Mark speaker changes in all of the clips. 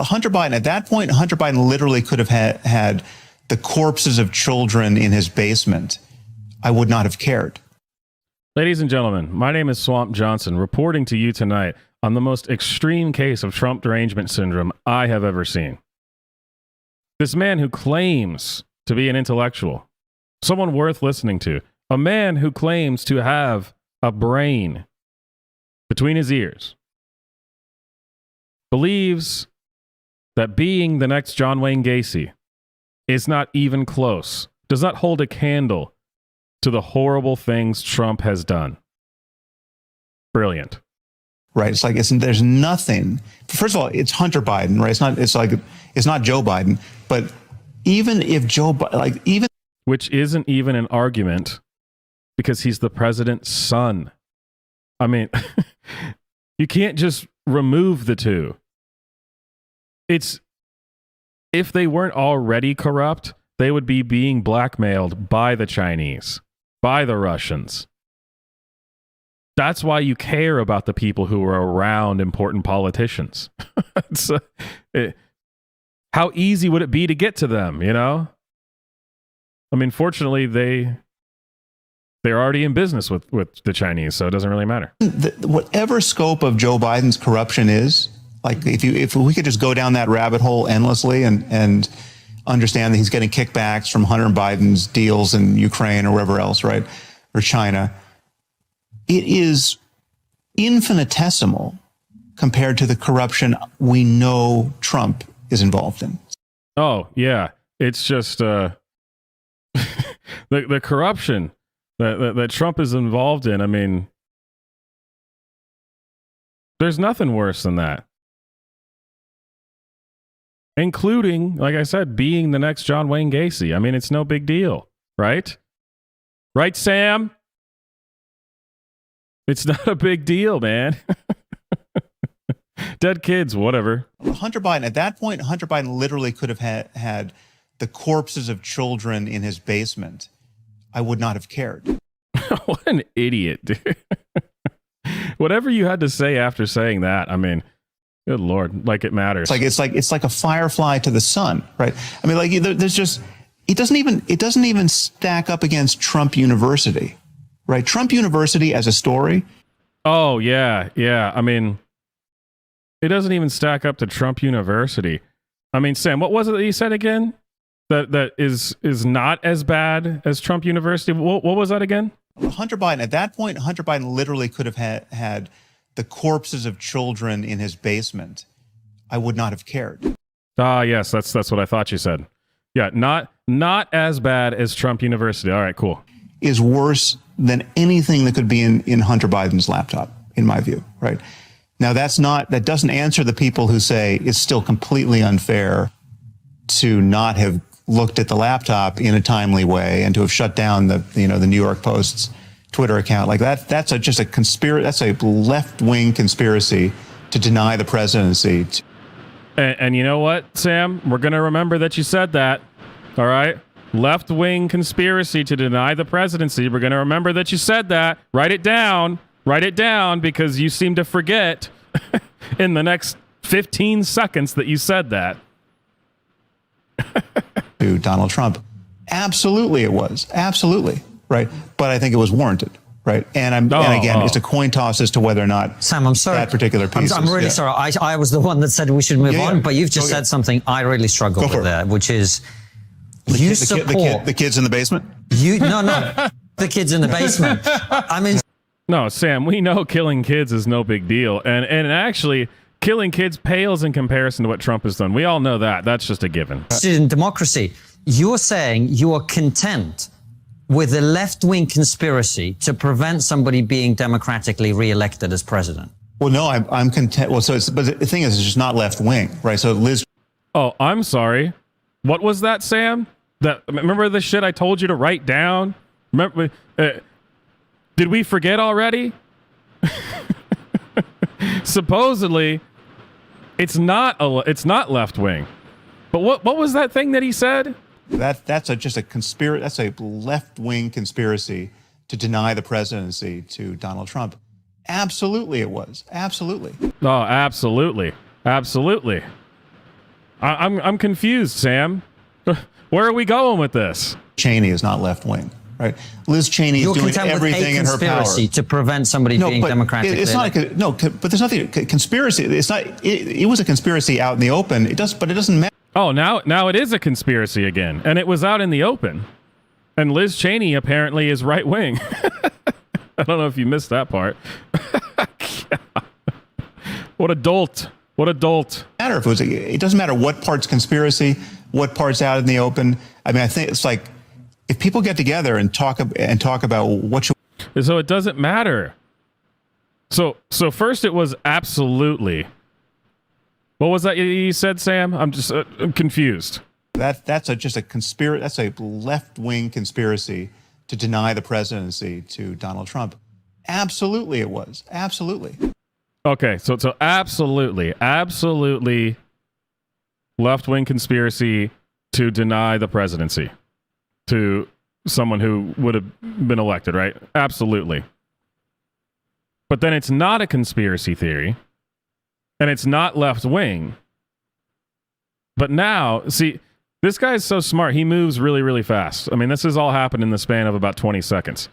Speaker 1: Hunter Biden, at that point, Hunter Biden literally could have had the corpses of children in his basement. I would not have cared.
Speaker 2: Ladies and gentlemen, my name is Swamp Johnson, reporting to you tonight on the most extreme case of Trump derangement syndrome I have ever seen. This man who claims to be an intellectual, someone worth listening to, a man who claims to have a brain between his ears, believes that being the next John Wayne Gacy is not even close, does not hold a candle to the horrible things Trump has done. Brilliant.
Speaker 1: Right. It's like, there's nothing. First of all, it's Hunter Biden, right? It's not Joe Biden, but even if Joe Biden,
Speaker 2: which isn't even an argument because he's the president's son. I mean, you can't just remove the two. It's, if they weren't already corrupt, they would be being blackmailed by the Chinese, by the Russians. That's why you care about the people who are around important politicians. How easy would it be to get to them, you know? I mean, fortunately, they're already in business with the Chinese, so it doesn't really matter.
Speaker 1: Whatever scope of Joe Biden's corruption is, like if we could just go down that rabbit hole endlessly and understand that he's getting kickbacks from Hunter Biden's deals in Ukraine or wherever else, right? Or China. It is infinitesimal compared to the corruption we know Trump is involved in.
Speaker 2: Oh, yeah. It's just the corruption that Trump is involved in. I mean, there's nothing worse than that. Including, like I said, being the next John Wayne Gacy. I mean, it's no big deal, right? Right, Sam? It's not a big deal, man. Dead kids, whatever.
Speaker 1: Hunter Biden, at that point, Hunter Biden literally could have had the corpses of children in his basement. I would not have cared.
Speaker 2: What an idiot, dude. Whatever you had to say after saying that, I mean, good Lord, like it matters.
Speaker 1: It's like a firefly to the sun, right? I mean, like there's just, it doesn't even stack up against Trump University, right? Trump University as a story.
Speaker 2: Oh yeah. I mean, it doesn't even stack up to Trump University. I mean, Sam, what was it that you said again? That is not as bad as Trump University. What was that again?
Speaker 1: Hunter Biden, at that point, Hunter Biden literally could have had the corpses of children in his basement. I would not have cared.
Speaker 2: Ah, yes, that's what I thought you said. Yeah, not as bad as Trump University. All right, cool.
Speaker 1: Is worse than anything that could be in Hunter Biden's laptop, in my view, right? Now, that doesn't answer the people who say it's still completely unfair to not have looked at the laptop in a timely way and to have shut down the New York Post's Twitter account. Like that's just a conspiracy. That's a left-wing conspiracy to deny the presidency.
Speaker 2: And you know what, Sam? We're going to remember that you said that. All right? Left-wing conspiracy to deny the presidency. We're going to remember that you said that. Write it down. Write it down, because you seem to forget in the next 15 seconds that you said that.
Speaker 1: To Donald Trump. Absolutely it was. Absolutely. Right. But I think it was warranted. Right. And again, it's a coin toss as to whether or not
Speaker 3: Sam, I'm sorry.
Speaker 1: That particular piece.
Speaker 3: I'm really sorry. I was the one that said we should move on, but you've just said something I really struggle with there, which is
Speaker 1: the kids in the basement?
Speaker 3: No. The kids in the basement. I mean,
Speaker 2: no, Sam, we know killing kids is no big deal. And actually, killing kids pales in comparison to what Trump has done. We all know that. That's just a given.
Speaker 3: In democracy, you're saying you are content with a left-wing conspiracy to prevent somebody being democratically reelected as president.
Speaker 1: Well, no, I'm content. Well, but the thing is, it's just not left-wing, right? So Liz.
Speaker 2: Oh, I'm sorry. What was that, Sam? Remember the shit I told you to write down? Remember? Did we forget already? Supposedly, it's not left wing. But what was that thing that he said?
Speaker 1: That's just a conspiracy. That's a left-wing conspiracy to deny the presidency to Donald Trump. Absolutely, it was. Absolutely.
Speaker 2: Oh, absolutely. I'm confused, Sam. Where are we going with this?
Speaker 1: Cheney is not left wing, right? Liz Cheney is doing everything in her power
Speaker 3: to prevent somebody being democratically elected.
Speaker 1: But there's nothing conspiracy. It's not. It was a conspiracy out in the open. But it doesn't matter.
Speaker 2: Oh, now it is a conspiracy again, and it was out in the open. And Liz Cheney apparently is right wing. I don't know if you missed that part. What a dolt! What a dolt!
Speaker 1: It doesn't matter what part's conspiracy, what part's out in the open. I mean, I think it's like if people get together and talk about what should.
Speaker 2: So it doesn't matter. So first it was absolutely. What was that you said, Sam? I'm just I'm confused.
Speaker 1: That's just a conspiracy. That's a left-wing conspiracy to deny the presidency to Donald Trump. Absolutely, it was. Absolutely.
Speaker 2: Okay, so absolutely left-wing conspiracy to deny the presidency to someone who would have been elected, right? Absolutely. But then it's not a conspiracy theory, and it's not left-wing. But now, see, this guy is so smart. He moves really, really fast. I mean, this has all happened in the span of about 20 seconds.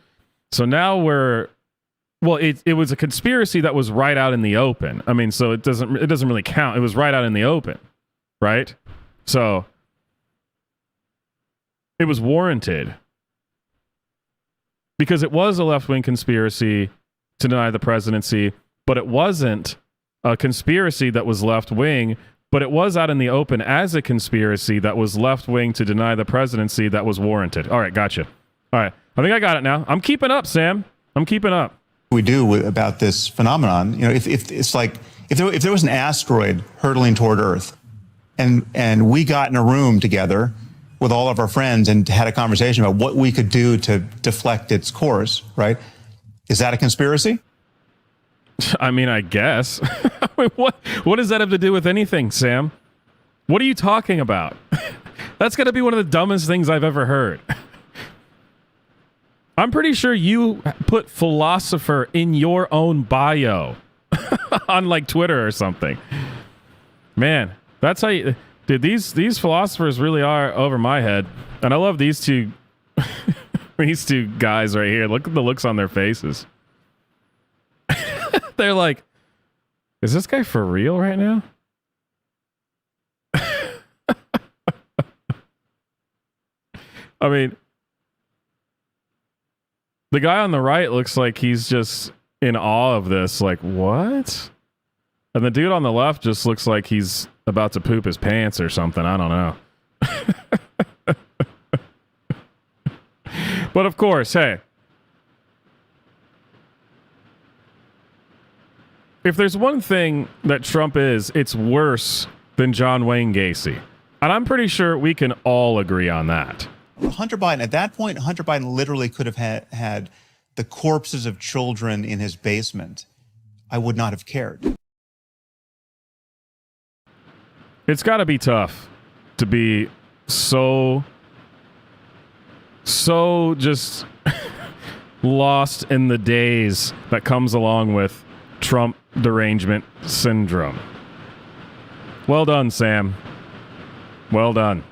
Speaker 2: So now it was a conspiracy that was right out in the open. I mean, so it doesn't really count. It was right out in the open, right? So it was warranted because it was a left-wing conspiracy to deny the presidency, but it wasn't a conspiracy that was left-wing, but it was out in the open as a conspiracy that was left-wing to deny the presidency that was warranted. All right, gotcha. All right, I think I got it now. I'm keeping up, Sam. I'm keeping up.
Speaker 1: We do about this phenomenon. You know, if it's like if there was an asteroid hurtling toward Earth, and we got in a room together with all of our friends and had a conversation about what we could do to deflect its course, right? Is that a conspiracy?
Speaker 2: I mean, I guess. I mean, what does that have to do with anything, Sam? What are you talking about? That's got to be one of the dumbest things I've ever heard. I'm pretty sure you put philosopher in your own bio on like Twitter or something. Man, that's how you... Dude, these philosophers really are over my head. And I love these two these two guys right here. Look at the looks on their faces. They're like, is this guy for real right now? I mean, the guy on the right looks like he's just in awe of this. Like, what? And the dude on the left just looks like he's about to poop his pants or something. I don't know. But of course, hey, if there's one thing that Trump is, it's worse than John Wayne Gacy. And I'm pretty sure we can all agree on that.
Speaker 1: Hunter Biden, at that point, Hunter Biden literally could have had the corpses of children in his basement. I would not have cared.
Speaker 2: It's got to be tough to be so just lost in the daze that comes along with Trump derangement syndrome. Well done, Sam. Well done.